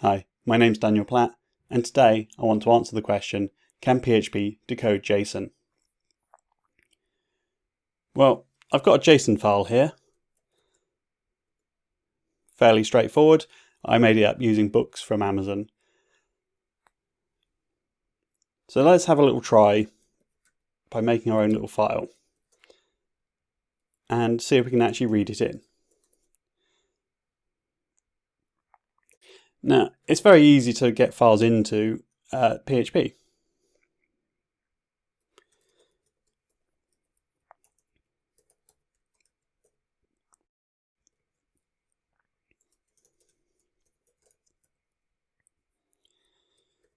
Hi, my name's Daniel Platt, and today I want to answer the question, can PHP decode JSON? Well, I've got a JSON file here. Fairly straightforward. I made it up using books from Amazon. So let's have a little try by making our own little file and see if we can actually read it in. Now, it's very easy to get files into PHP.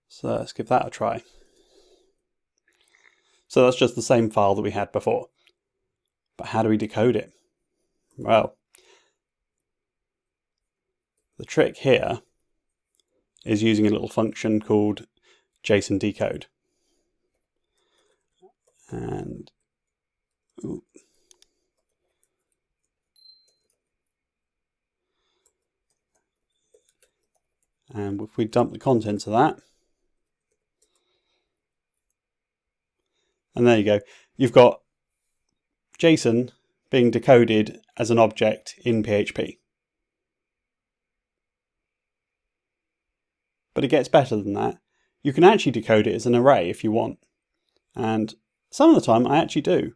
So let's give that a try. So that's just the same file that we had before. But how do we decode it? Well, the trick here is using a little function called JSON decode. And if we dump the contents of that, and there you go, you've got JSON being decoded as an object in PHP. But it gets better than that. You can actually decode it as an array if you want. And some of the time I actually do.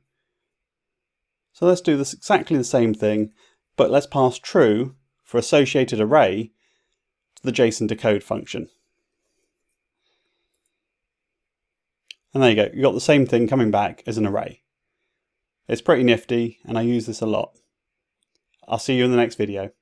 So let's do this exactly the same thing, but let's pass true for associated array to the JSON decode function. And there you go, you've got the same thing coming back as an array. It's pretty nifty and I use this a lot. I'll see you in the next video.